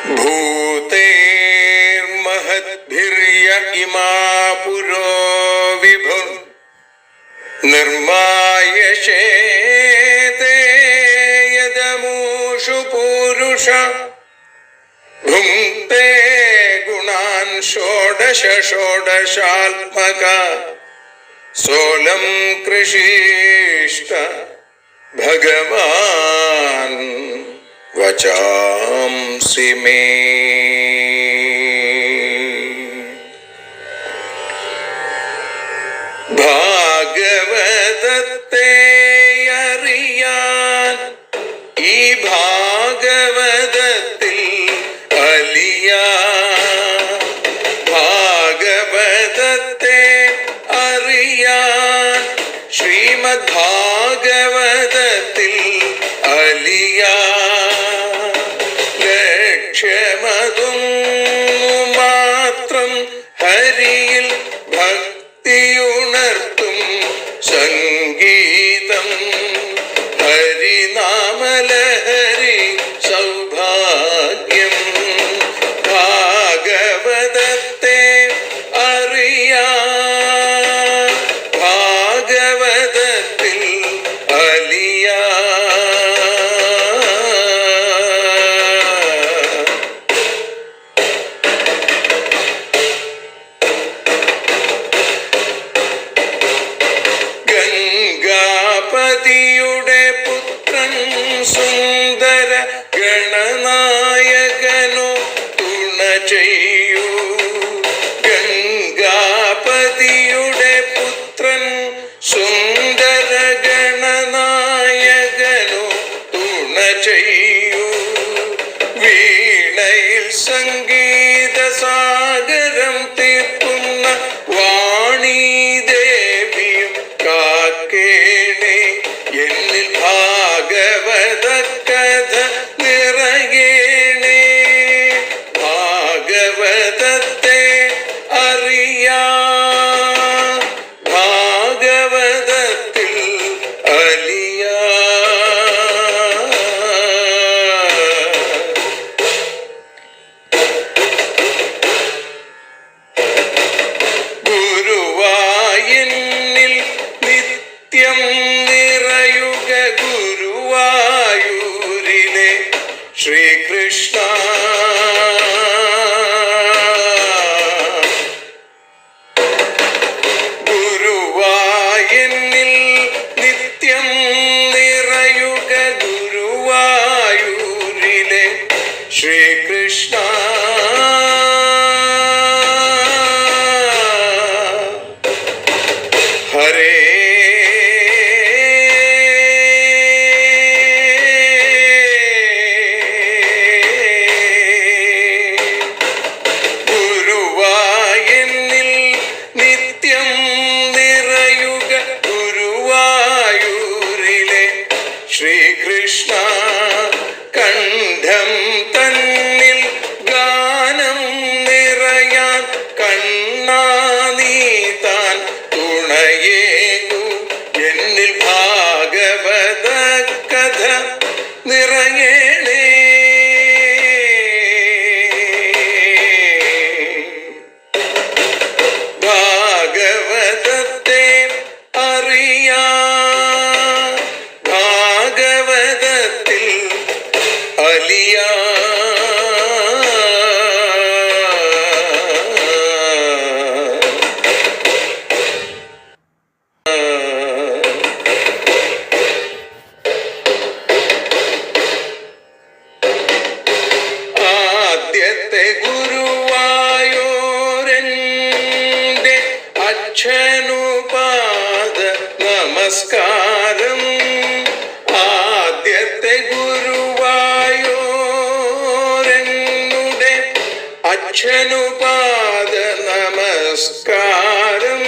भूतेर्महद्भिर्य इमा पुरो विभुः निर्मायशेते यदमूषु पूरुष भुङ्क्ते गुणान् षोडश षोडशात्मका सोऽलं कृषीष्ट भगवान् वचांसि मे। ഭാഗവതത്തെ അറിയാൻ ഈ ഭാഗവതത്തിൽ അലിയാൻ, ഭാഗവതത്തെ അറിയാൻ ശ്രീമദ് ഭാഗവതത്തിൽ അലിയാൻ, ലക്ഷ്യമതും മാത്രം ഹരിയിൽ ഭക്തിയുണർത്തും സംഗീതം ഹരിനാമലഹരി സൗഭാഗ്യം. ഭാഗവതത്തെ അറിയാൻ ഭാഗവതത്തിൽ അലിയാൻ. ഗംഗാപതിയുടെ പുത്രൻ സുന്ദര ഗണനായകനോ തുണ ചെയ്യൂ. ഗംഗാപതിയുടെ പുത്രൻ സുന്ദര ഗണനായകനോ തുണ ചെയ്യൂ. വീണയിൽ സംഗീത സാഗരം തീർക്കുന്ന വാണീദേവിയും കാക്കേണേ എന്നിൽ ഭാഗവത കഥ നിറയേണേ. ഭാഗവതത്തെ അറിയാൻ ഭാഗവതത്തിൽ അലിയാൻ. ഗുരുവായൂരിൽ നിത്യം നിറയുക ഗുരുവായൂരിലെ ശ്രീകൃഷ്ണ. ഗുരുവായൂരിൽ നിത്യം നിറയുക ഗുരുവായൂരിലെ ശ്രീകൃഷ്ണ. ഹരേ ഗുരുവായൂരിൽ നിത്യം നിറയുക ഗുരുവായൂരിലെ ശ്രീകൃഷ്ണ. കണ്ഠം തന്നിൽ ഗാനം നിറയാൻ കണ്ണാ നീ താൻ തുണയേകു. എന്നിൽ ഭാഗവത കഥ നിറയേണേ. ഭാഗവതത്തെ അറിയാൻ ഭാഗവതത്തിൽ അലിയാൻ. ആദ്യത്തെ ഗുരുവായൂരന്റെ അച്ഛനുപാദ നമസ്കാരം. ആദ്യത്തെ ഗുരുവായൂരനുടെ അച്ഛനുപാദ നമസ്കാരം.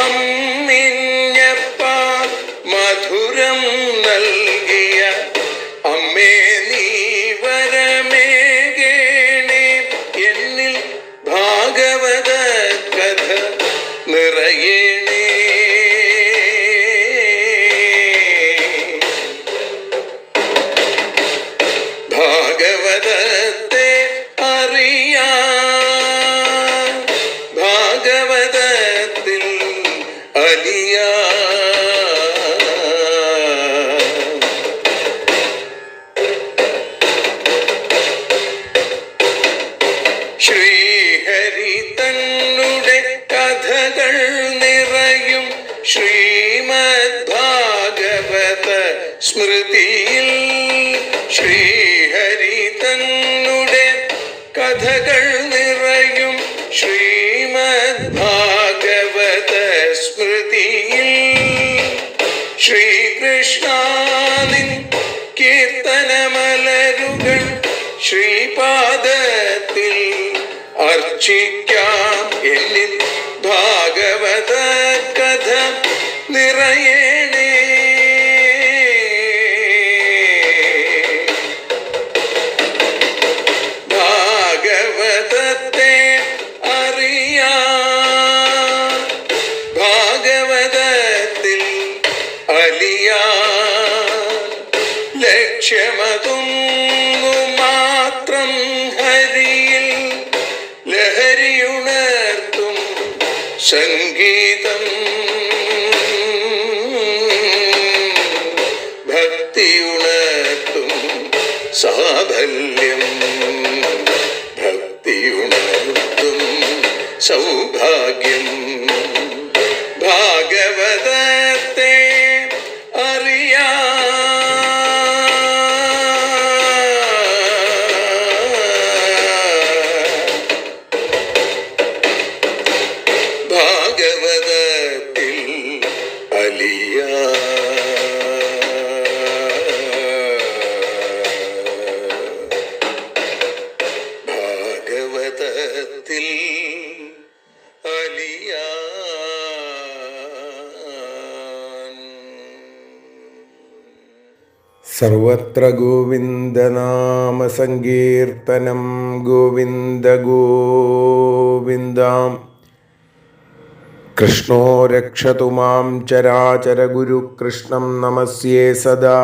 അമ്മിഞ്ഞപ്പാൽ മധുരം നൽകിയ അമ്മേ നീ വരമേകേണേ. എന്നിൽ ഭാഗവത കഥ നിറയേണേ. ഭാഗവതത്തെ അലിയാ. ശ്രീഹരി തന്നുടെ കഥകൾ നിറയും ശ്രീമദ് ഭാഗവത സ്മൃതിയിൽ. ശ്രീഹരി തന്നുടെ കഥകൾ നിറയും ശ്രീമദ് ഭാഗവത സ്മൃതിയിൽ. ശ്രീകൃഷ്ണാനിൻ കീർത്തനമലരുകൾ ശ്രീപാദത്തിൽ അർച്ചിക്കാം. എന്നിൽ ഭാഗവത കഥ നിറയേണേ. ഭാഗവതത്തെ അറിയാൻ, ഭാഗവതത്തിൽ അലിയാൻ. ലക്ഷ്യമതൊന്നു മാത്രം ഹരിയിൽ ലഹരിയുണർത്തും സംഗീതം. ഭക്തിയുണർത്തും സാഫല്യം. ഭക്തിയുണർത്തും സൗഭാഗ്യം. ഭാഗവതത്തെ അറിയാൻ, ഭാഗവതത്തിൽ അലിയാൻ. ഭാഗവതത്തിൽ അലിയാൻ. സർവത്ര ഗോവിന്ദനാമ സങ്കീർത്തനം. ഗോവിന്ദ ഗോവിന്ദാം. കൃഷ്ണോ രക്ഷതു മാം ചരാചരഗുരുകൃഷ്ണം നമസ്യേ സദാ.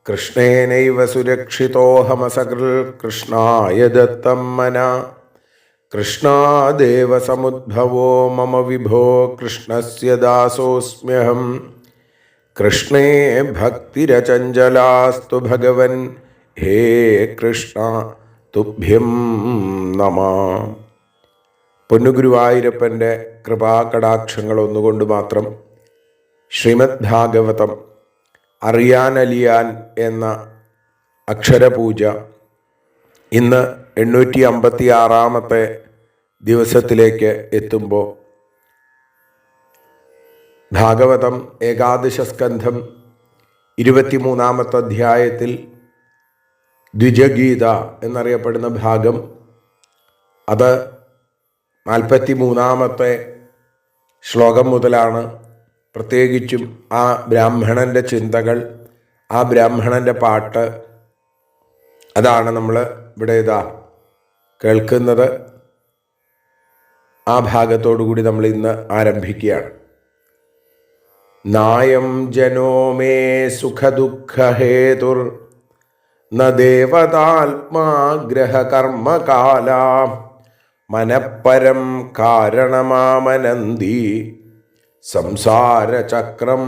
കൃഷ്ണേനൈവ സുരക്ഷിതോഹമസകൃൽ കൃഷ്ണായ ദത്തം മനാ. കൃഷ്ണാദേവ സമുദ്ഭവോ മമ വിഭോ കൃഷ്ണസ്യ ദാസോസ്മ്യഹം. കൃഷ്ണേ ഭക്തിരചഞ്ചലാസ്തു ഭഗവൻ. ഹേ കൃഷ്ണ തുഭ്യം നമഃ. പൊന്നുഗുരുവായൂരപ്പൻ്റെ കൃപാകടാക്ഷങ്ങൾ ഒന്നുകൊണ്ട് മാത്രം ശ്രീമദ് ഭാഗവതം അറിയാനലിയാൻ എന്ന അക്ഷരപൂജ ഇന്ന് 856 ദിവസത്തിലേക്ക് എത്തുമ്പോൾ ഭാഗവതം ഏകാദശ സ്കന്ധം 23 അധ്യായത്തിൽ ദ്വിജഗീത എന്നറിയപ്പെടുന്ന ഭാഗം, അത് 43 ശ്ലോകം മുതലാണ്. പ്രത്യേകിച്ചും ആ ബ്രാഹ്മണൻ്റെ ചിന്തകൾ, ആ ബ്രാഹ്മണൻ്റെ പാട്ട്, അതാണ് നമ്മൾ ഇവിടെ കേൾക്കുന്നത്. ആ ഭാഗത്തോടുകൂടി നമ്മൾ ഇന്ന് ആരംഭിക്കുകയാണ്. നായം ജനോ മേ സുഖദുഃഖഹേതുർ ന ദേവതാത്മാഗ്രഹകർമ്മകാല മനഃപരം കാരണമാമനന്തി സംസാരചക്രം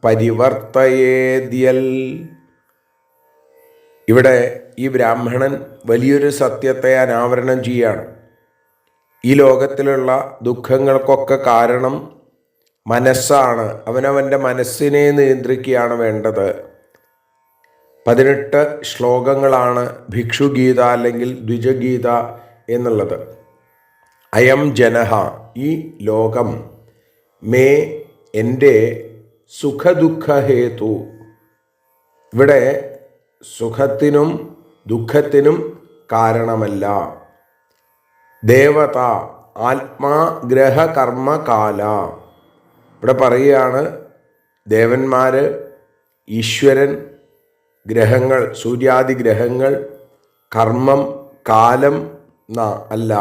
പരിവർത്തയേദ്യൽ. ഇവിടെ ഈ ബ്രാഹ്മണൻ വലിയൊരു സത്യത്തെ അനാവരണം ചെയ്യാണ്. ഈ ലോകത്തിലുള്ള ദുഃഖങ്ങൾക്കൊക്കെ കാരണം മനസ്സാണ്. അവനവൻ്റെ മനസ്സിനെ നിയന്ത്രിക്കുകയാണ് വേണ്ടത്. 18 ശ്ലോകങ്ങളാണ് ഭിക്ഷുഗീത അല്ലെങ്കിൽ ദ്വിജഗീത എന്നുള്ളത്. അയം ജനഹ, ഈ ലോകം, മേ, എൻ്റെ, സുഖദുഃഖഹേതു, ഇവിടെ സുഖത്തിനും ദുഃഖത്തിനും കാരണമല്ല. ദേവത, ആത്മാ, ഗ്രഹ, കർമ്മ, കാല. ഇവിടെ പറയുകയാണ് ദേവന്മാർ, ഈശ്വരൻ, ഗ്രഹങ്ങൾ, സൂര്യാദി ഗ്രഹങ്ങൾ, കർമ്മം, കാലം അല്ല,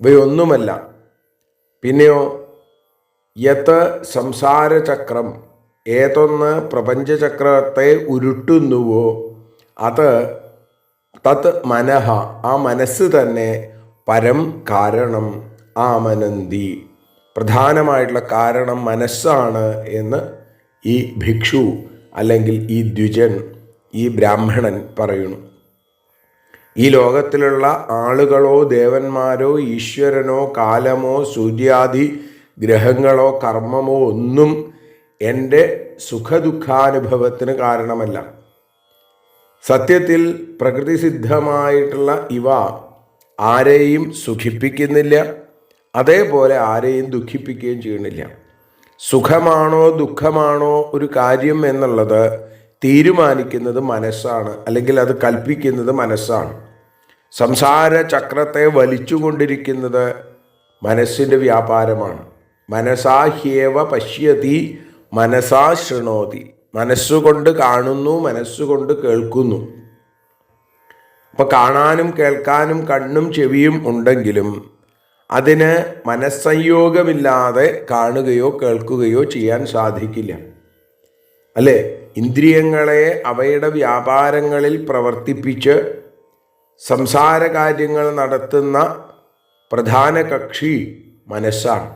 ഇവയൊന്നുമല്ല. പിന്നെയോ യത് സംസാരചക്രം, ഏതൊന്ന് പ്രപഞ്ചചക്രത്തെ ഉരുട്ടുന്നുവോ അത് തത് മനഃ, ആ മനസ്സ് തന്നെ, പരം കാരണം, ആമനന്തി, പ്രധാനമായിട്ടുള്ള കാരണം മനസ്സാണ് എന്ന് ഈ ഭിക്ഷു അല്ലെങ്കിൽ ഈ ദ്വിജൻ, ഈ ബ്രാഹ്മണൻ പറയുന്നു. ഈ ലോകത്തിലുള്ള ആളുകളോ ദേവന്മാരോ ഈശ്വരനോ കാലമോ സൂര്യാദി ഗ്രഹങ്ങളോ കർമ്മമോ ഒന്നും എൻ്റെ സുഖദുഃഖാനുഭവത്തിന് കാരണമല്ല. സത്യത്തിൽ പ്രകൃതിസിദ്ധമായിട്ടുള്ള ഇവ ആരെയും സുഖിപ്പിക്കുന്നില്ല, അതേപോലെ ആരെയും ദുഃഖിപ്പിക്കുകയും ചെയ്യുന്നില്ല. സുഖമാണോ ദുഃഖമാണോ ഒരു കാര്യം എന്നുള്ളത് തീരുമാനിക്കുന്നത് മനസ്സാണ്, അല്ലെങ്കിൽ അത് കൽപ്പിക്കുന്നത് മനസ്സാണ്. സംസാര ചക്രത്തെ വലിച്ചുകൊണ്ടിരിക്കുന്നത് മനസ്സിൻ്റെ വ്യാപാരമാണ്. മനസാഹ്യേവ പശ്യതി മനസാ ശൃണോതി. മനസ്സുകൊണ്ട് കാണുന്നു, മനസ്സുകൊണ്ട് കേൾക്കുന്നു. അപ്പം കാണാനും കേൾക്കാനും കണ്ണും ചെവിയും ഉണ്ടെങ്കിലും അതിന് മനസ്സംയോഗമില്ലാതെ കാണുകയോ കേൾക്കുകയോ ചെയ്യാൻ സാധിക്കില്ല, അല്ലേ? ഇന്ദ്രിയങ്ങളെ അവയുടെ വ്യാപാരങ്ങളിൽ പ്രവർത്തിപ്പിച്ച് സംസാര കാര്യങ്ങൾ നടത്തുന്ന പ്രധാന കക്ഷി മനസ്സാണ്.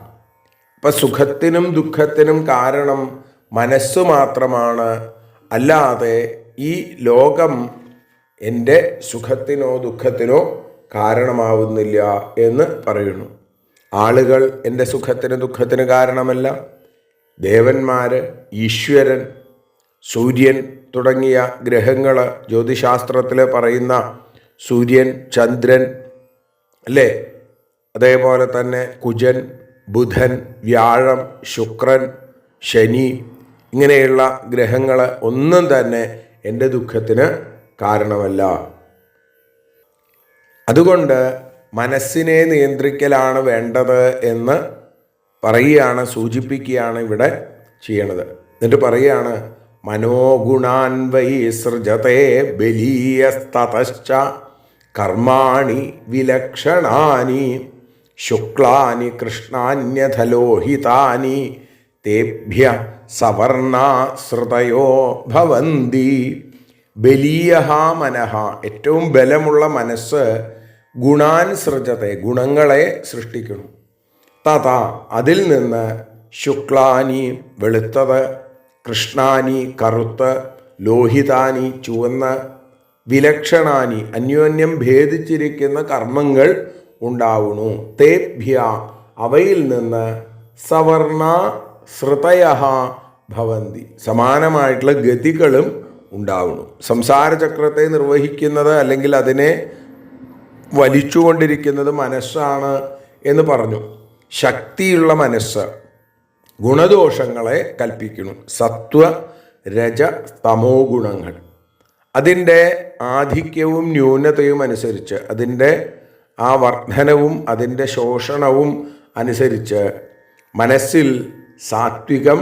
അപ്പം സുഖത്തിനും ദുഃഖത്തിനും കാരണം മനസ്സ് മാത്രമാണ്, അല്ലാതെ ഈ ലോകം എൻ്റെ സുഖത്തിനോ ദുഃഖത്തിനോ കാരണമാവുന്നില്ല എന്ന് പറയുന്നു. ആളുകൾ എൻ്റെ സുഖത്തിന് ദുഃഖത്തിന് കാരണമല്ല. ദേവന്മാർ, ഈശ്വരൻ, സൂര്യൻ തുടങ്ങിയ ഗ്രഹങ്ങൾ, ജ്യോതിശാസ്ത്രത്തിൽ പറയുന്ന സൂര്യൻ, ചന്ദ്രൻ, അല്ലേ? അതേപോലെ തന്നെ കുജൻ, ബുധൻ, വ്യാഴം, ശുക്രൻ, ശനി, ഇങ്ങനെയുള്ള ഗ്രഹങ്ങൾ ഒന്നും തന്നെ എൻ്റെ ദുഃഖത്തിന് കാരണമല്ല. അതുകൊണ്ട് മനസ്സിനെ നിയന്ത്രിക്കലാണ് വേണ്ടത് എന്ന് പറയുകയാണ്, സൂചിപ്പിക്കുകയാണ് ഇവിടെ ചെയ്യണത്. എന്നിട്ട് പറയുകയാണ്, മനോഗുണാൻ വൈ സൃജത്തെ ബലീയസ്തതശ്ച കർമാണി വിലക്ഷണാനി ശുക്ലാനി കൃഷ്ണാന്യഥലോഹിതാനി തേഭ്യ സവർണാ ശ്രുതയോ ഭവന്തി. ബലീയഹ മനഃ, ഏറ്റവും ബലമുള്ള മനസ്സ് ഗുണാൻ സൃജത്തെ, ഗുണങ്ങളെ സൃഷ്ടിക്കുന്നു. തഥാ, അതിൽ നിന്ന് ശുക്ലാനി വെളുത്തത്, കൃഷ്ണാനി കറുത്ത്, ലോഹിതാനി ചുവന്ന്, വിലക്ഷണാനി അന്യോന്യം ഭേദിച്ചിരിക്കുന്ന കർമ്മങ്ങൾ ഉണ്ടാവുന്നു. തേഭ്യ, അവയിൽ നിന്ന് സവർണ ശ്രുതയ ഭവന്തി, സമാനമായിട്ടുള്ള ഗതികളും ഉണ്ടാവുന്നു. സംസാരചക്രത്തെ നിർവഹിക്കുന്നത് അല്ലെങ്കിൽ അതിനെ വലിച്ചുകൊണ്ടിരിക്കുന്നത് മനസ്സാണ് എന്ന് പറഞ്ഞു. ശക്തിയുള്ള മനസ്സ് ഗുണദോഷങ്ങളെ കൽപ്പിക്കുന്നു. സത്വ രജ തമോ ഗുണങ്ങൾ, അതിൻ്റെ ആധിക്യവും ന്യൂനതയും അനുസരിച്ച്, അതിൻ്റെ ആ വർധനവും അതിൻ്റെ ശോഷണവും അനുസരിച്ച് മനസ്സിൽ സാത്വികം,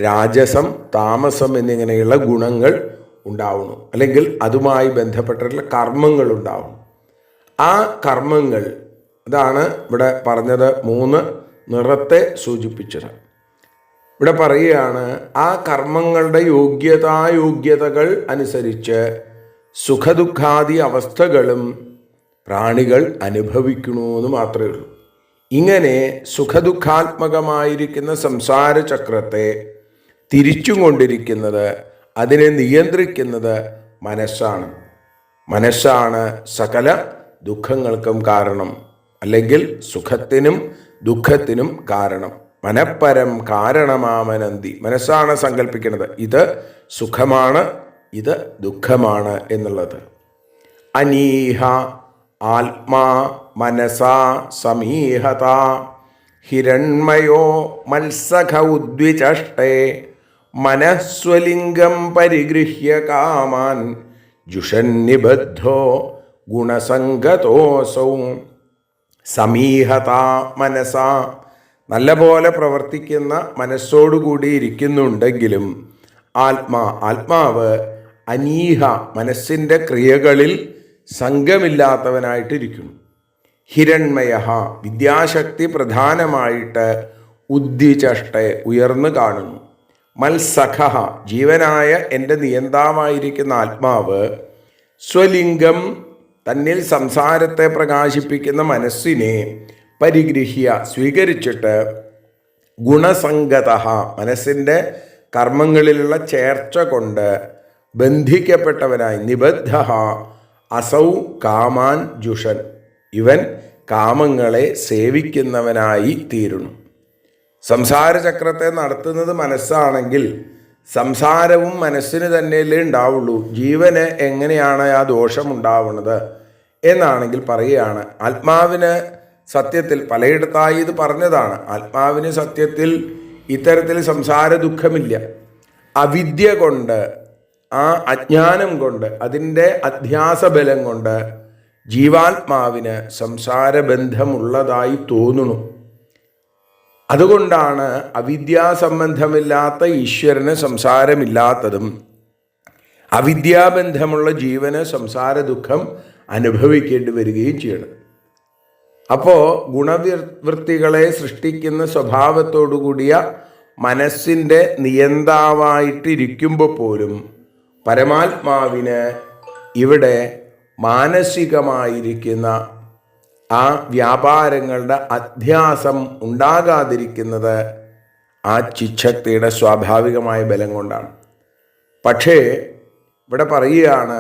രാജസം, താമസം എന്നിങ്ങനെയുള്ള ഗുണങ്ങൾ ഉണ്ടാവുന്നു, അല്ലെങ്കിൽ അതുമായി ബന്ധപ്പെട്ടിട്ടുള്ള കർമ്മങ്ങൾ ഉണ്ടാവും. ആ കർമ്മങ്ങൾ, അതാണ് ഇവിടെ പറഞ്ഞത്, 3 നിറത്തെ സൂചിപ്പിച്ചത്. ഇവിടെ പറയുകയാണ്, ആ കർമ്മങ്ങളുടെ യോഗ്യതകൾ അനുസരിച്ച് സുഖദുഃഖാദി അവസ്ഥകളും പ്രാണികൾ അനുഭവിക്കണമെന്ന് മാത്രമേ ഉള്ളൂ. ഇങ്ങനെ സുഖദുഃഖാത്മകമായിരിക്കുന്ന സംസാര ചക്രത്തെ തിരിച്ചും കൊണ്ടിരിക്കുന്നത്, അതിനെ നിയന്ത്രിക്കുന്നത് മനസ്സാണ്. മനസ്സാണ് സകല ദുഃഖങ്ങൾക്കും കാരണം, അല്ലെങ്കിൽ സുഖത്തിനും ദുഃഖത്തിനും കാരണം. മനഃപരം കാരണമാമനന്തി, മനസ്സാണ് സങ്കല്പിക്കുന്നത് ഇത് സുഖമാണ്, ഇത് ദുഃഖമാണ് എന്നുള്ളത്. അനീഹ ആത്മാ മനസാ സമീഹത ഹിരൺമയോ മത്സഖ ഉദ്വിചഷ്ടേ മനഃസ്വലിംഗം പരിഗൃഹ്യ കാമാൻ ജുഷന്നിബദ്ധോ ഗുണസംഗതോസൗ. സമീഹത മനസാ, നല്ലപോലെ പ്രവർത്തിക്കുന്ന മനസ്സോടുകൂടി ഇരിക്കുന്നുണ്ടെങ്കിലും ആത്മാവ് അനീഹ, മനസ്സിൻ്റെ ക്രിയകളിൽ സംഘമില്ലാത്തവനായിട്ടിരിക്കുന്നു. ഹിരൺമയ, വിദ്യാശക്തി പ്രധാനമായിട്ട് ഉദ്ദിചഷ്ടയെ, ഉയർന്നു കാണുന്നു. മത്സഖ, ജീവനായ എൻ്റെ നിയന്താവായിരിക്കുന്ന ആത്മാവ് സ്വലിംഗം, തന്നിൽ സംസാരത്തെ പ്രകാശിപ്പിക്കുന്ന മനസ്സിനെ പരിഗൃഹ്യ, സ്വീകരിച്ചിട്ട് ഗുണസംഗത, മനസ്സിൻ്റെ കർമ്മങ്ങളിലുള്ള ചേർച്ച കൊണ്ട് ബന്ധിക്കപ്പെട്ടവനായി, നിബദ്ധ അസൗ കാമാൻ ജുഷൻ, ഇവൻ കാമങ്ങളെ സേവിക്കുന്നവനായി തീരുന്നു. സംസാരചക്രത്തെ നടത്തുന്നത് മനസ്സാണെങ്കിൽ സംസാരവും മനസ്സിന് തന്നെയല്ലേ ഉണ്ടാവുള്ളൂ. ജീവന് എങ്ങനെയാണ് ആ ദോഷമുണ്ടാവുന്നത് എന്നാണെങ്കിൽ പറയുകയാണ്, ആത്മാവിന് സത്യത്തിൽ പലയിടത്തായി ഇത് പറഞ്ഞതാണ്, ആത്മാവിന് സത്യത്തിൽ ഇത്തരത്തിൽ സംസാര ദുഃഖമില്ല. അവിദ്യ കൊണ്ട്, ആ അജ്ഞാനം കൊണ്ട്, അതിൻ്റെ അധ്യാസബലം കൊണ്ട് ജീവാത്മാവിന് സംസാരബന്ധമുള്ളതായി തോന്നുന്നു. അതുകൊണ്ടാണ് അവിദ്യാസംബന്ധമില്ലാത്ത ഈശ്വരന് സംസാരമില്ലാത്തതും അവിദ്യാബന്ധമുള്ള ജീവന് സംസാര ദുഃഖം അനുഭവിക്കേണ്ടി വരികയും ചെയ്യണം. അപ്പോൾ ഗുണവൃത്തികളെ സൃഷ്ടിക്കുന്ന സ്വഭാവത്തോടുകൂടിയ മനസ്സിൻ്റെ നിയന്താവായിട്ടിരിക്കുമ്പോൾ പോലും പരമാത്മാവിന് ഇവിടെ മാനസികമായിരിക്കുന്ന ആ വ്യാപാരങ്ങളുടെ അധ്യാസം ഉണ്ടാകാതിരിക്കുന്നത് ആ ചിച്ഛക്തിയുടെ സ്വാഭാവികമായ ബലം കൊണ്ടാണ്. പക്ഷേ ഇവിടെ പറയുകയാണ്,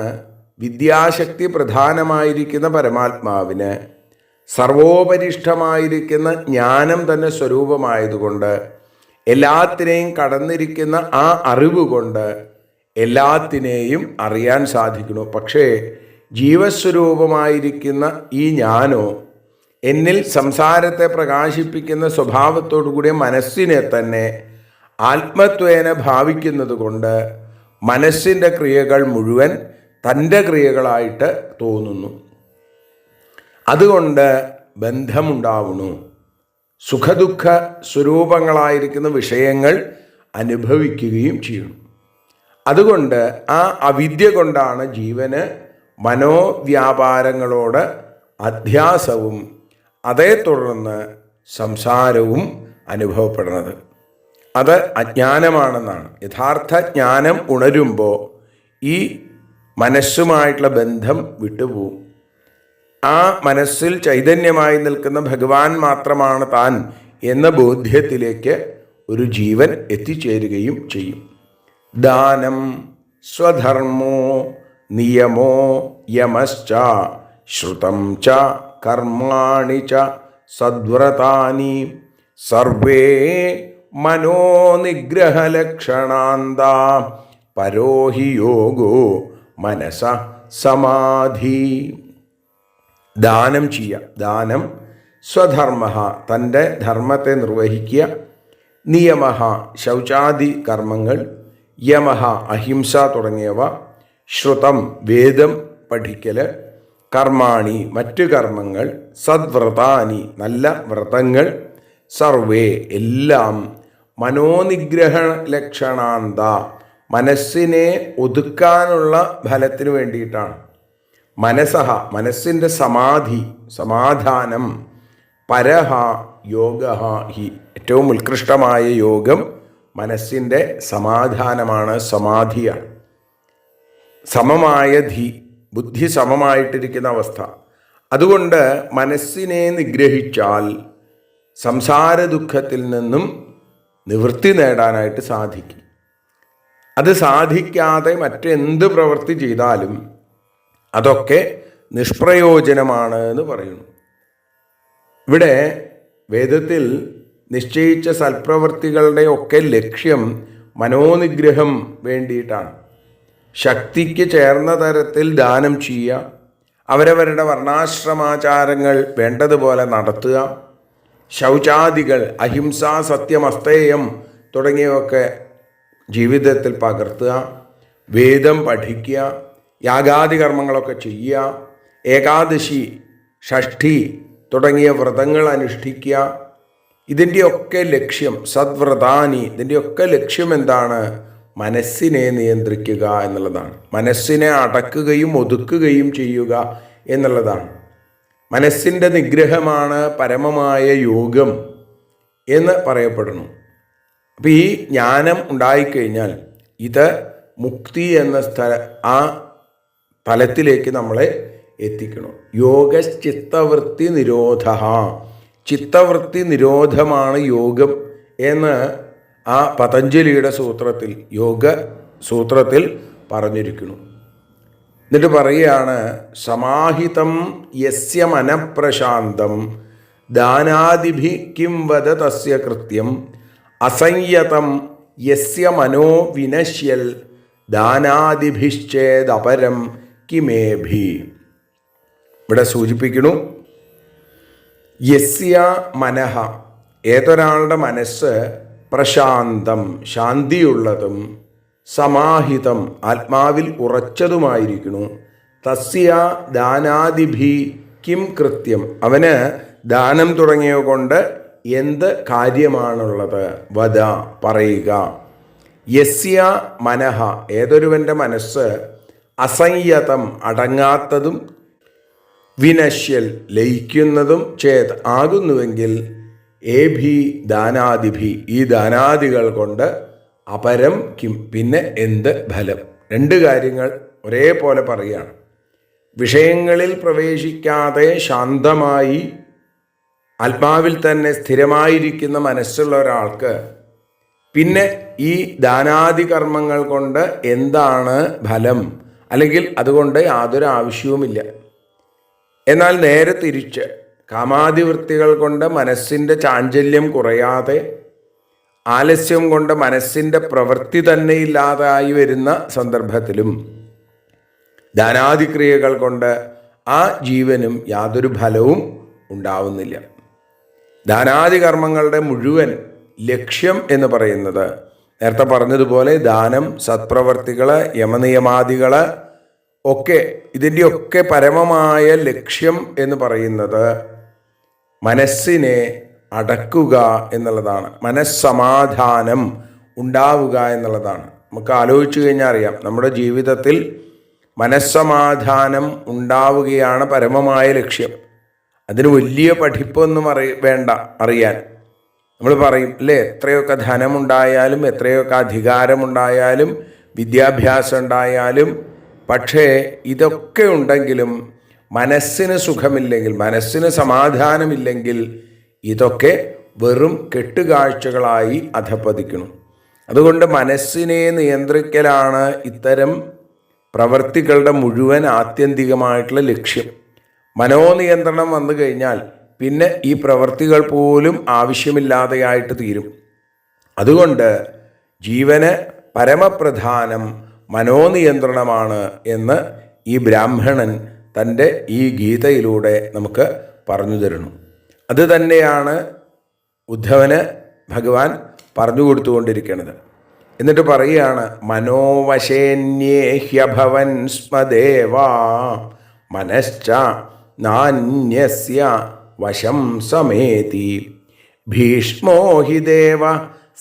വിദ്യാശക്തി പ്രധാനമായിരിക്കുന്ന പരമാത്മാവിന് സർവോപരിഷ്ഠമായിരിക്കുന്ന ജ്ഞാനം തന്നെ സ്വരൂപമായതുകൊണ്ട് എല്ലാത്തിനെയും കടന്നിരിക്കുന്ന ആ അറിവ് കൊണ്ട് എല്ലാത്തിനെയും അറിയാൻ സാധിക്കുന്നു. പക്ഷേ ജീവസ്വരൂപമായിരിക്കുന്ന ഈ ഞാനോ എന്നിൽ സംസാരത്തെ പ്രകാശിപ്പിക്കുന്ന സ്വഭാവത്തോടുകൂടിയ മനസ്സിനെ തന്നെ ആത്മത്വേന ഭാവിക്കുന്നത് കൊണ്ട് മനസ്സിൻ്റെ ക്രിയകൾ മുഴുവൻ തൻ്റെ ക്രിയകളായിട്ട് തോന്നുന്നു. അതുകൊണ്ട് ബന്ധമുണ്ടാവുന്നു. സുഖദുഃഖ സ്വരൂപങ്ങളായിരിക്കുന്ന വിഷയങ്ങൾ അനുഭവിക്കുകയും ചെയ്യുന്നു. അതുകൊണ്ട് ആ അവിദ്യ കൊണ്ടാണ് ജീവന് മനോവ്യാപാരങ്ങളോട് അധ്യാസവും അതേ തുടർന്ന് സംസാരവും അനുഭവപ്പെടുന്നത്. അത് അജ്ഞാനമാണെന്നാണ്. യഥാർത്ഥ ജ്ഞാനം ഉണരുമ്പോൾ ഈ മനസ്സുമായിട്ടുള്ള ബന്ധം വിട്ടുപോകും. ആ മനസ്സിൽ ചൈതന്യമായി നിൽക്കുന്ന ഭഗവാൻ മാത്രമാണ് താൻ എന്ന ബോധ്യത്തിലേക്ക് ഒരു ജീവൻ എത്തിച്ചേരുകയും ചെയ്യും. ദാനം സ്വധർമ്മോ നിയമോ യമശ്ച ശ്രുതം ച കർമാണി ച സദ്വ്രതാനി സർവേ മനോനിഗ്രഹലക്ഷണാന്താ പരോഹി യോഗോ മനസ സമാധി. ദാനം ചെയ്യുക. ദാനം സ്വധർമ്മ, തൻ്റെ ധർമ്മത്തെ നിർവഹിക്കുക. നിയമ ശൗചാദി കർമ്മങ്ങൾ, യമ അഹിംസ തുടങ്ങിയവ, ശ്രുതം വേദം പഠിക്കൽ, കർമാണി മറ്റു കർമ്മങ്ങൾ, സദ്വ്രതാനി നല്ല വ്രതങ്ങൾ, സർവേ എല്ലാം മനോനിഗ്രഹ ലക്ഷണാന്ത മനസ്സിനെ ഒതുക്കാനുള്ള ഫലത്തിന് വേണ്ടിയിട്ടാണ്. മനസഹ മനസ്സിൻ്റെ സമാധി സമാധാനം, പരഹ യോഗ ഹി ഏറ്റവും ഉത്കൃഷ്ടമായ യോഗം മനസ്സിൻ്റെ സമാധാനമാണ്, സമാധിയാണ്. സമമായ ധി ബുദ്ധി സമമായിട്ടിരിക്കുന്ന അവസ്ഥ. അതുകൊണ്ട് മനസ്സിനെ നിഗ്രഹിച്ചാൽ സംസാര ദുഃഖത്തിൽ നിന്നും നിവൃത്തി നേടാനായിട്ട് സാധിക്കും. അത് സാധിക്കാതെ മറ്റെന്ത് പ്രവൃത്തി ചെയ്താലും അതൊക്കെ നിഷ്പ്രയോജനമാണ് എന്ന് പറയുന്നു. ഇവിടെ വേദത്തിൽ നിശ്ചയിച്ച സൽപ്രവൃത്തികളുടെ ഒക്കെ ലക്ഷ്യം മനോനിഗ്രഹം വേണ്ടിയിട്ടാണ്. ശക്തിക്ക് ചേർന്ന തരത്തിൽ ദാനം ചെയ്യുക, അവരവരുടെ വർണ്ണാശ്രമാചാരങ്ങൾ വേണ്ടതുപോലെ നടത്തുക, ശൗചാദികൾ അഹിംസ സത്യം അസ്തേയം തുടങ്ങിയവയൊക്കെ ജീവിതത്തിൽ പകർത്തുക, വേദം പഠിക്കുക, യാഗാദി കർമ്മങ്ങളൊക്കെ ചെയ്യുക, ഏകാദശി ഷഷ്ഠി തുടങ്ങിയ വ്രതങ്ങൾ അനുഷ്ഠിക്കുക. ഇതിൻ്റെയൊക്കെ ലക്ഷ്യം സദ്വ്രതാനി, ഇതിൻ്റെയൊക്കെ ലക്ഷ്യം എന്താണ്? മനസ്സിനെ നിയന്ത്രിക്കുക എന്നുള്ളതാണ്. മനസ്സിനെ അടക്കുകയും ഒതുക്കുകയും ചെയ്യുക എന്നുള്ളതാണ്. മനസ്സിൻ്റെ നിഗ്രഹമാണ് പരമമായ യോഗം എന്ന് പറയപ്പെടുന്നു. അപ്പം ഈ ജ്ഞാനം ഉണ്ടായിക്കഴിഞ്ഞാൽ ഇത് മുക്തി എന്ന ആ തലത്തിലേക്ക് നമ്മളെ എത്തിക്കണം. യോഗശ്ചിത്തവൃത്തി നിരോധ, ചിത്തവൃത്തി നിരോധമാണ് യോഗം എന്ന് ആ പതഞ്ജലിയുടെ സൂത്രത്തിൽ, യോഗ സൂത്രത്തിൽ പറഞ്ഞിരിക്കുന്നു. എന്നിട്ട് പറയുകയാണ്, സമാഹിതം യസ്യ മനഃപ്രശാന്തം ദാനാദിഭി കിം വദ തസ്യ കൃത്യം അസംയതം യസ്യ മനോ വിനശ്യൽ ദാനാദിഭിശ്ചേദപരം കിമേഭി. ഇവിടെ സൂചിപ്പിക്കുന്നു, യസ്യ മനഃ, ഏതൊരാളുടെ മനസ്സ് പ്രശാന്തം, ശാന്തിയുള്ളതും, സമാഹിതം, ആത്മാവിൽ ഉറച്ചതുമായിരിക്കുന്നു, തസ്യ ദാനാദിഭി കിം കൃത്യം, അവന് ദാനം തുടങ്ങിയവ കൊണ്ട് എന്ത് കാര്യമാണുള്ളത്, വദ, പറയുക. യസ്യ മനഃ, ഏതൊരുവൻ്റെ മനസ്സ് അസംയതം, അടങ്ങാത്തതും, വിനശ്യൽ, ലയിക്കുന്നതും, ചേത്, ആകുന്നുവെങ്കിൽ, ഏഭി ദാനാദിഭി, ഈ ദാനാദികൾ കൊണ്ട്, അപരം കിം, പിന്നെ എന്ത് ഫലം. രണ്ട് കാര്യങ്ങൾ ഒരേപോലെ പറയുകയാണ്. വിഷയങ്ങളിൽ പ്രവേശിക്കാതെ ശാന്തമായി ആത്മാവിൽ തന്നെ സ്ഥിരമായിരിക്കുന്ന മനസ്സുള്ള ഒരാൾക്ക് പിന്നെ ഈ ദാനാദി കർമ്മങ്ങൾ കൊണ്ട് എന്താണ് ഫലം, അല്ലെങ്കിൽ അതുകൊണ്ട് യാതൊരു ആവശ്യവുമില്ല. എന്നാൽ നേരെ തിരിച്ച് കാമാദിവൃത്തികൾ കൊണ്ട് മനസ്സിൻ്റെ ചാഞ്ചല്യം കുറയാതെ, ആലസ്യം കൊണ്ട് മനസ്സിൻ്റെ പ്രവൃത്തി തന്നെ ഇല്ലാതായി വരുന്ന സന്ദർഭത്തിലും ദാനാദിക്രിയകൾ കൊണ്ട് ആ ജീവനും യാതൊരു ഫലവും ഉണ്ടാവുന്നില്ല. ദാനാദി കർമ്മങ്ങളുടെ മുഴുവൻ ലക്ഷ്യം എന്ന് പറയുന്നത് നേരത്തെ പറഞ്ഞതുപോലെ ദാനം, സത്പ്രവർത്തികൾ, യമനിയമാദികൾ ഒക്കെ, ഇതിൻ്റെയൊക്കെ പരമമായ ലക്ഷ്യം എന്ന് പറയുന്നത് മനസ്സിനെ അടക്കുക എന്നുള്ളതാണ്, മനസ്സമാധാനം ഉണ്ടാവുക എന്നുള്ളതാണ്. നമുക്ക് ആലോചിച്ചു കഴിഞ്ഞാൽ അറിയാം, നമ്മുടെ ജീവിതത്തിൽ മനസ്സമാധാനം ഉണ്ടാവുകയാണ് പരമമായ ലക്ഷ്യം. അതിന് വലിയ പഠിപ്പൊന്നും വേണ്ട അറിയാൻ. നമ്മൾ പറയും അല്ലേ, എത്രയൊക്കെ ധനമുണ്ടായാലും, എത്രയൊക്കെ അധികാരമുണ്ടായാലും, വിദ്യാഭ്യാസം ഉണ്ടായാലും, പക്ഷേ ഇതൊക്കെ ഉണ്ടെങ്കിലും മനസ്സിന് സുഖമില്ലെങ്കിൽ, മനസ്സിന് സമാധാനമില്ലെങ്കിൽ, ഇതൊക്കെ വെറും കെട്ടുകാഴ്ചകളായി അധപ്പതിക്കണം. അതുകൊണ്ട് മനസ്സിനെ നിയന്ത്രിക്കലാണ് ഇത്തരം പ്രവൃത്തികളുടെ മുഴുവൻ ആത്യന്തികമായിട്ടുള്ള ലക്ഷ്യം. മനോനിയന്ത്രണം വന്നു കഴിഞ്ഞാൽ പിന്നെ ഈ പ്രവൃത്തികൾ പോലും ആവശ്യമില്ലാതെയായിട്ട് തീരും. അതുകൊണ്ട് ജീവന് പരമപ്രധാനം മനോനിയന്ത്രണമാണ് എന്ന് ഈ ബ്രാഹ്മണൻ തൻ്റെ ഈ ഗീതയിലൂടെ നമുക്ക് പറഞ്ഞു തരുന്നു. അത് തന്നെയാണ് ഉദ്ധവന് ഭഗവാൻ പറഞ്ഞു കൊടുത്തുകൊണ്ടിരിക്കുന്നത്. എന്നിട്ട് പറയുകയാണ്, മനോവശേന്യേഹ്യഭവൻ സ്മദേവാ മനശ്ച നാന്യസ്യ വശം സമേതി ഭീഷ്മോ ഹി ദേവ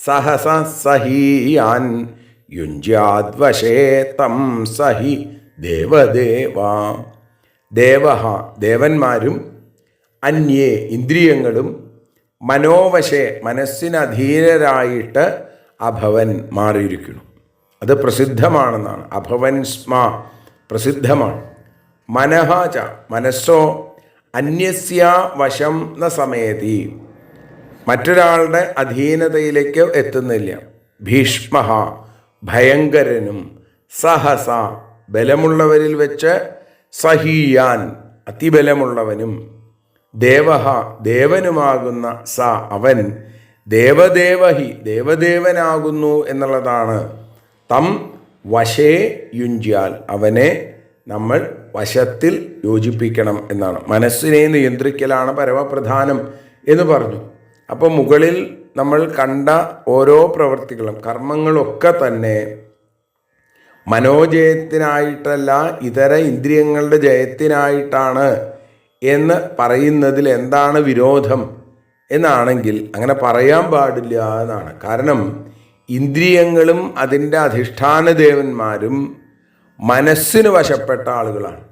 സഹസ സഹീയാൻ യുഞ്ജാദ്വശേ തം സഹി ദേവദേവ. ദേവഹ, ദേവന്മാരും, അന്യേ, ഇന്ദ്രിയങ്ങളും, മനോവശേ, മനസ്സിനധീനരായിട്ട് അഭവൻ, മാറിയിരിക്കുന്നു. അത് പ്രസിദ്ധമാണെന്നാണ്. അഭവൻ സ്മ, പ്രസിദ്ധമാണ്. മനഃച, മനസ്സോ, അന്യസ്യ വശം ന സമേതി, മറ്റൊരാളുടെ അധീനതയിലേക്ക് എത്തുന്നില്ല. ഭീഷ്മ, ഭയങ്കരനും, സഹസ, ബലമുള്ളവരിൽ വെച്ച്, സഹീയാൻ, അതിബലമുള്ളവനും, ദേവഹ, ദേവനുമാകുന്ന സ, അവൻ, ദേവദേവഹി, ദേവദേവനാകുന്നു എന്നുള്ളതാണ്. തം വശേ യുഞ്ജ്യാൽ, അവനെ നമ്മൾ വശത്തിൽ യോജിപ്പിക്കണം എന്നാണ്. മനസ്സിനെ നിയന്ത്രിക്കലാണ് പരമപ്രധാനം എന്ന് പറഞ്ഞു. അപ്പോൾ മുകളിൽ നമ്മൾ കണ്ട ഓരോ പ്രവൃത്തികളും, കർമ്മങ്ങളൊക്കെ തന്നെ മനോജയത്തിനായിട്ടല്ല, ഇതര ഇന്ദ്രിയങ്ങളുടെ ജയത്തിനായിട്ടാണ് എന്ന് പറയുന്നതിൽ എന്താണ് വിരോധം എന്നാണെങ്കിൽ അങ്ങനെ പറയാൻ പാടില്ല എന്നാണ്. കാരണം ഇന്ദ്രിയങ്ങളും അതിൻ്റെ അധിഷ്ഠാന ദേവന്മാരും മനസ്സിന് വശപ്പെട്ട ആളുകളാണ്.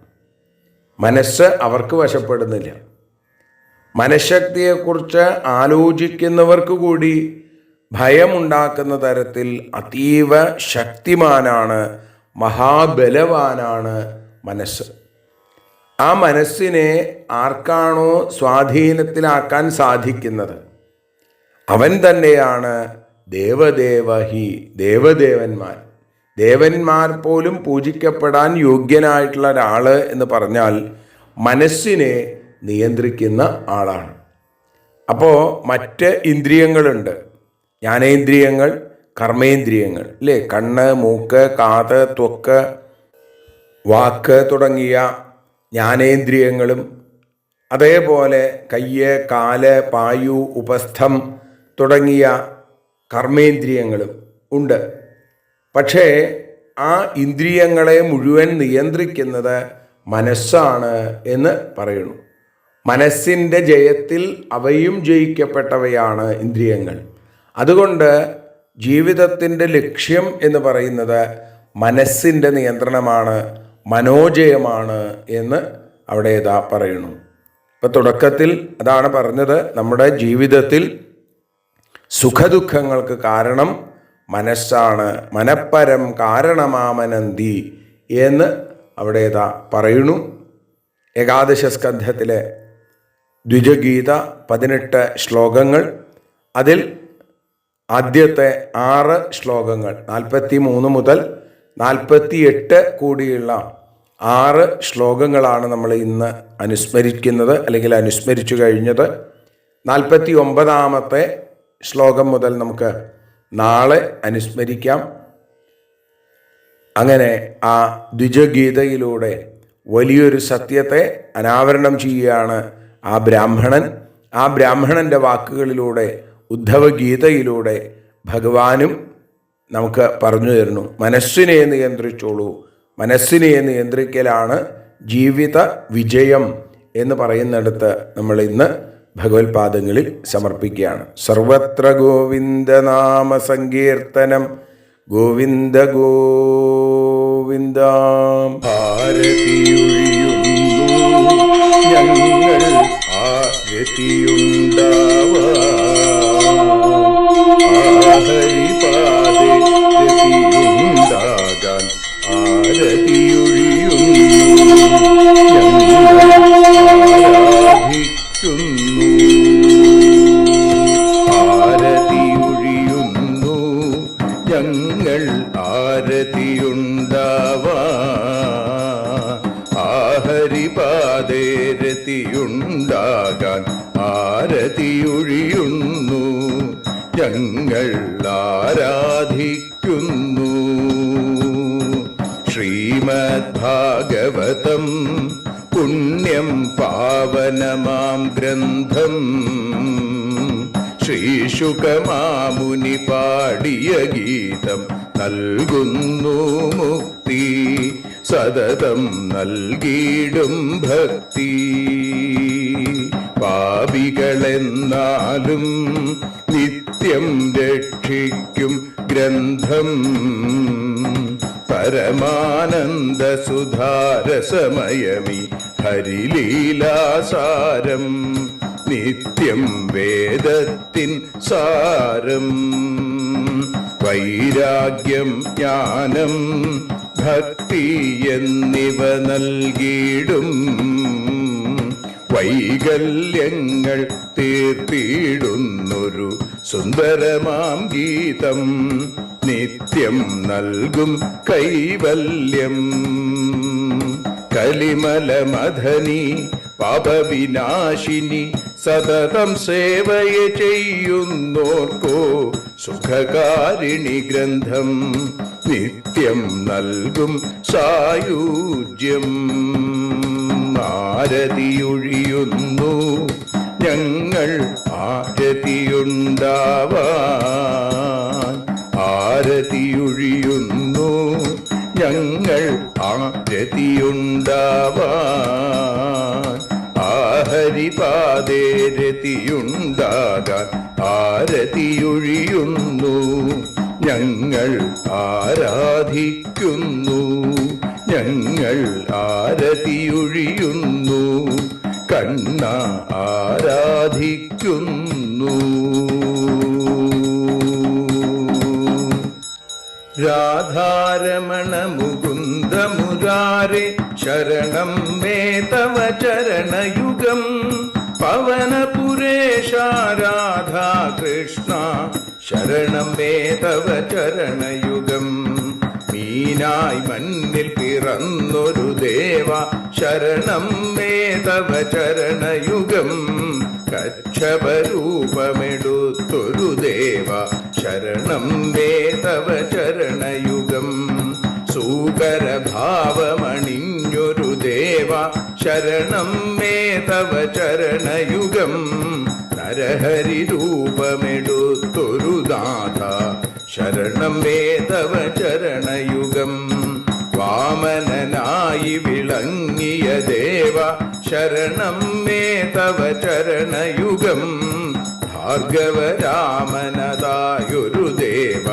മനസ്സ് അവർക്ക് വശപ്പെടുന്നില്ല. മനഃശക്തിയെക്കുറിച്ച് ആലോചിക്കുന്നവർക്ക് കൂടി ഭയമുണ്ടാക്കുന്ന തരത്തിൽ അതീവ ശക്തിമാനാണ്, മഹാബലവാനാണ് മനസ്സ്. ആ മനസ്സിനെ ആർക്കാണോ സ്വാധീനത്തിലാക്കാൻ സാധിക്കുന്നത്, അവൻ തന്നെയാണ് ദേവദേവഹി, ദേവദേവന്മാർ. ദേവന്മാർ പോലും പൂജിക്കപ്പെടാൻ യോഗ്യനായിട്ടുള്ള ഒരാൾ എന്ന് പറഞ്ഞാൽ മനസ്സിനെ നിയന്ത്രിക്കുന്ന ആളാണ്. അപ്പോൾ മറ്റ് ഇന്ദ്രിയങ്ങളുണ്ട്, ജ്ഞാനേന്ദ്രിയങ്ങൾ, കർമ്മേന്ദ്രിയങ്ങൾ, അല്ലേ? കണ്ണ്, മൂക്ക്, കാത്, ത്വക്ക്, വാക്ക് തുടങ്ങിയ ജ്ഞാനേന്ദ്രിയങ്ങളും, അതേപോലെ കയ്യ്, കാല്, പായു, ഉപസ്ഥം തുടങ്ങിയ കർമ്മേന്ദ്രിയങ്ങളും ഉണ്ട്. പക്ഷേ ആ ഇന്ദ്രിയങ്ങളെ മുഴുവൻ നിയന്ത്രിക്കുന്നത് മനസ്സാണ് എന്ന് പറയുന്നു. മനസ്സിൻ്റെ ജയത്തിൽ അവയും ജയിക്കപ്പെട്ടവയാണ് ഇന്ദ്രിയങ്ങൾ. അതുകൊണ്ട് ജീവിതത്തിൻ്റെ ലക്ഷ്യം എന്ന് പറയുന്നത് മനസ്സിൻ്റെ നിയന്ത്രണമാണ്, മനോജയമാണ് എന്ന് അവിടെ ഇതാ പറയുന്നു. ഇപ്പം തുടക്കത്തിൽ അതാണ് പറഞ്ഞത്, നമ്മുടെ ജീവിതത്തിൽ സുഖദുഃഖങ്ങൾക്ക് കാരണം മനസ്സാണ്. മനപ്പരം കാരണമാമനന്തി എന്ന് അവിടെ ഇതാ പറയുന്നു. ഏകാദശ സ്കന്ധത്തിലെ ദ്വിജഗീത 18 ശ്ലോകങ്ങൾ, അതിൽ ആദ്യത്തെ 6 ശ്ലോകങ്ങൾ 43 മുതൽ 48 കൂടിയുള്ള 6 ശ്ലോകങ്ങളാണ് നമ്മൾ ഇന്ന് അനുസ്മരിക്കുന്നത്, അല്ലെങ്കിൽ അനുസ്മരിച്ചു കഴിഞ്ഞത്. 49ാമത്തെ ശ്ലോകം മുതൽ നമുക്ക് നാളെ അനുസ്മരിക്കാം. അങ്ങനെ ആ ദ്വിജഗീതയിലൂടെ വലിയൊരു സത്യത്തെ അനാവരണം ചെയ്യുകയാണ് ആ ബ്രാഹ്മണൻ. ആ ബ്രാഹ്മണൻ്റെ വാക്കുകളിലൂടെ, ഉദ്ധവഗീതയിലൂടെ ഭഗവാനും നമുക്ക് പറഞ്ഞു തരുന്നു, മനസ്സിനെ നിയന്ത്രിച്ചോളൂ. മനസ്സിനെ നിയന്ത്രിക്കലാണ് ജീവിത വിജയം എന്ന് പറയുന്നിടത്ത് നമ്മൾ ഇന്ന് ഭഗവത്പാദങ്ങളിൽ സമർപ്പിക്കുകയാണ്. സർവത്ര ഗോവിന്ദനാമ സങ്കീർത്തനം, ഗോവിന്ദ ഗോവിന്ദ. ഞങ്ങൾ ആരതിയുണ്ടാവാൻ ഹരിപാദേ രതിയുണ്ടാകാൻ ആരതിയൊഴിയുന്നു. ഞങ്ങൾ ആരതിയുണ്ടാവാൻ ഹരിപാദേ രതിയുണ്ടാകാൻ ആരതിയൊഴിയുന്നു. ഞങ്ങൾ ആരാധിക്കുന്നു. ശ്രീമദ്ഭാഗവതം പുണ്യം പാവനമാം ഗ്രന്ഥം, ശ്രീശുകമാമുനി പാടിയ ഗീതം നൽകുന്നു മുക്തി. സതതം നൽകിയിടും ഭക്തി. പാപികളെന്നാലും നിത്യം രക്ഷിക്കും ഗ്രന്ഥം, പരമാനന്ദ സുധാരസമയമി ഹരിലീലാസാരം. നിത്യം വേദത്തിൻ സാരം. വൈരാഗ്യം, ജ്ഞാനം, ഭക്തി എന്നിവ നൽകിയിടും. വൈകല്യങ്ങൾ തീർത്തിടുന്നൊരു സുന്ദരമാം ഗീതം. നിത്യം നൽകും കൈവല്യം. കലിമലമഥനി പാപവിനാശിനി സതതം സേവയ ചെയ്യുന്നോർക്കോ സുഖകാരിണി ഗ്രന്ഥം. നിത്യം നൽകും സായുജ്യം. ആരതിയൊഴിയുന്നു ഞങ്ങൾ ആരതിയുണ്ടാവാൻ. ആരതിയൊഴിയുന്നു ഞങ്ങൾ ആരതിയുണ്ടാവാൻ. ഹരിപാദേ രതിയുണ്ടാകാൻ ആരതിയൊഴിയുന്നു. ഞങ്ങൾ ആരാധിക്കുന്നു. ഞങ്ങൾ ആരതിയൊഴിയുന്നു. കണ്ണ ആരാധിക്കുന്നു. രാധാരമണ മുകുന്ദ മുരാരേ ശരണം മേ തവ ചരണയുഗം. പവനപുരേശ രാധാകൃഷ്ണ ശരണം മേ തവ ചരണയുഗം. മീനായി മണ്ണിൽ പിറന്നൊരു ദേവ ശരണം മേ തവ ചരണയുഗം. കച്ഛപരൂപമെടുത്തൊരു ദേവ ശരണം മേ തവ ചരണയുഗം. സൂകരഭാവമണിഞ്ഞൊരു ദേവ ശരണം മേ തവ ചരണയുഗം. നരഹരി രൂപമെടുത്തൊരു നാഥ ശരണം മേ തവ ചരണയുഗം. വാമനനായി വിളങ്ങിയ ദേവ ശരണം മേ തവ ചരണയുഗം. ഭാർഗവരാമനതായൊരു ദേവ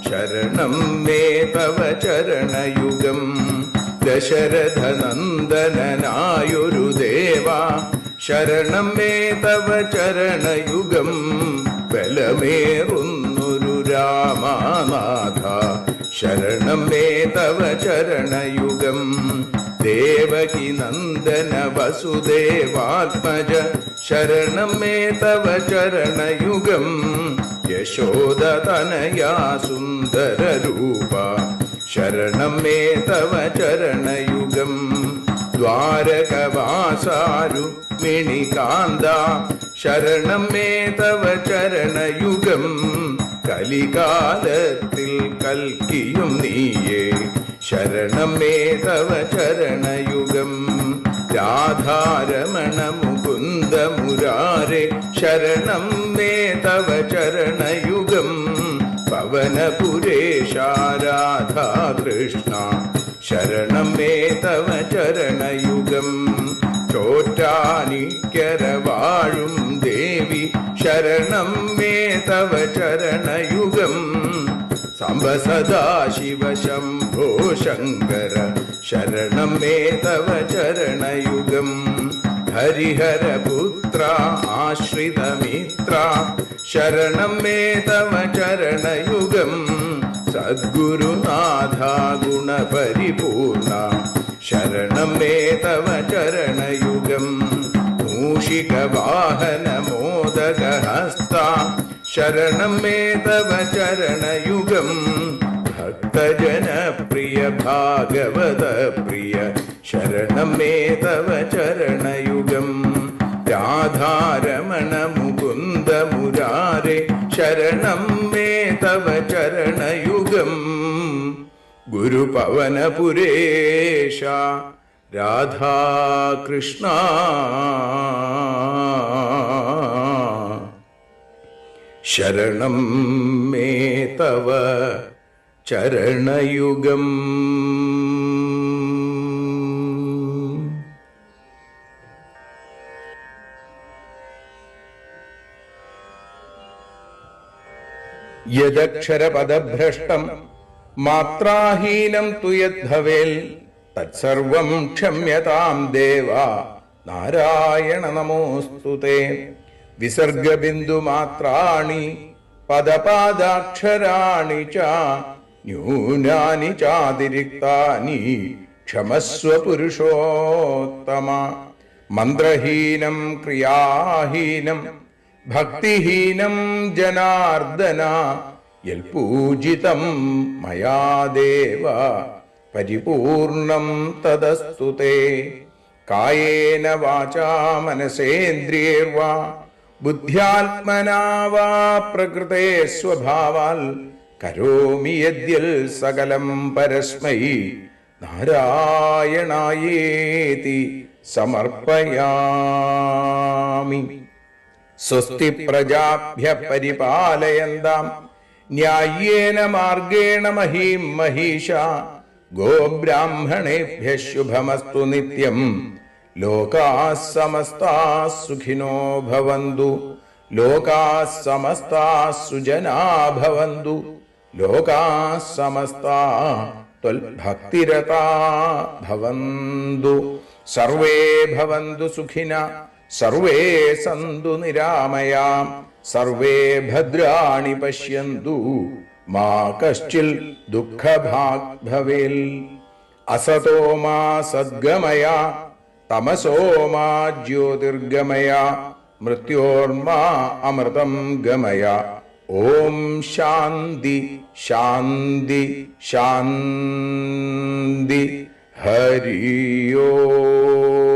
ശരണം മേ തവ ചരണയുഗം. ദശരഥനന്ദനായൊരു ദേവ ശരണം മേ തവ ചരണയുഗം. ബലമേറുന്നൊരു രാമനാഥ ശരണം മേ തവ ചരണയുഗം. ദേവകി നന്ദന വസുദേവാത്മജ ശരണം മേ തവ ചരണയുഗം. യശോദതനയാ സുന്ദര രൂപ ശരണം മേ തവ ചരണയുഗം. ദ്വാരകവാസാരുക്മിണികാന്ത ശരണം മേ തവ ചരണയുഗം. കലികാലത്തിൽ കൽക്കിയും നീയേ ശരണം മേ തവ ചരണയുഗം. രാധാരമണ മുകുന്ദ മുരാരെ ശരണം മേ തവ ചരണയുഗം. പവനപുരേശ രാധാകൃഷ്ണ ശരണം മേ തവ ചരണയുഗം. ചോറ്റാനിക്കര വാഴും ദേവി ശരണം മേ തവ ചരണയുഗം. സാംബ സദാശിവ ശംഭോ ശങ്കര ശരണം മേ തവ ചരണയുഗം. ഹരിഹരപുത്ര ആശ്രിതമിത്ര ശരണം മേ തവ ചരണയുഗം. സദ്ഗുരുനാഥ ഗുണപരിപൂർണ ശരണം മേ തവ ചരണയുഗം. മൂഷികവാഹന മോദകഹസ്ത ശരണം മേ തവ ചരണയുഗം. ഭക്തജനപ്രിയ ഭാഗവത പ്രിയ ശരണം മേ തവ ചരണയുഗം. രാധാരമണ മുകുന്ദ മുരാരെ ശരണം മേ തവ ചരണയുഗം. ഗുരുപവനപുരേശ രാധാകൃഷ്ണ ശരണം മേ തവ ചരണയുഗം. യദക്ഷരപദഭ്രഷ്ടം മാത്രാഹീനം തു യദ്ഭവേൽ തത്സർവം ക്ഷമ്യതാം ദേവ നാരായണ നമോസ്തുതേ. വിസർഗബിന്ദുമാത്രാണി പദപാദാക്ഷരാണി ച ന്യൂനാനി ചാതിരിക്താനി ക്ഷമസ്വ പുരുഷോത്തമ. മന്ത്രഹീനം ക്രിയാഹീനം ഭക്തിഹീനം ജനാർദ്ദന യൽപൂജിതം മയാ ദേവ പരിപൂർണം തദസ്തു തേ. കായേന വാചാ മനസേന്ദ്രിയേർവാ ബുദ്ധ്യാത്മനാ വാ പ്രകൃതേ സ്വഭാവാൽ കരോമി യദ്യൽ സകലം പരസ്മൈ നാരായണായേതി സമർപ്പയാമി. സ്വസ്തി പ്രജാഭ്യ പരിപാലയന്താം ന്യായേന മാർഗേണ മഹീം മഹീഷ. ഗോബ്രാഹ്മണേഭ്യഃ ശുഭമസ്തു നിത്യം. ലോകാഃ സമസ്താഃ സുഖിനോ ഭവന്തു. ലോകാഃ സമസ്താഃ സുജനാഃ ഭവന്തു. ലോകാഃ സമസ്താഃ ത്വൽഭക്തിരതാഃ ഭവന്തു. സർവേ ഭവന്തു സുഖിനഃ സർവേ സന്തു നിരാമയാം. സർവേ ഭദ്രാണി പശ്യന്തു മാ കശ്ചിൽ ദുഃഖഭാഗ് ഭവേൽ. അസതോ മാ സദ്ഗമയ തമസോ മാ ജ്യോതിർഗമയ മൃത്യോർമാ അമൃതം ഗമയ. ഓം ശാന്തി ശാന്തി ശാന്തി. ഹരി ഓം.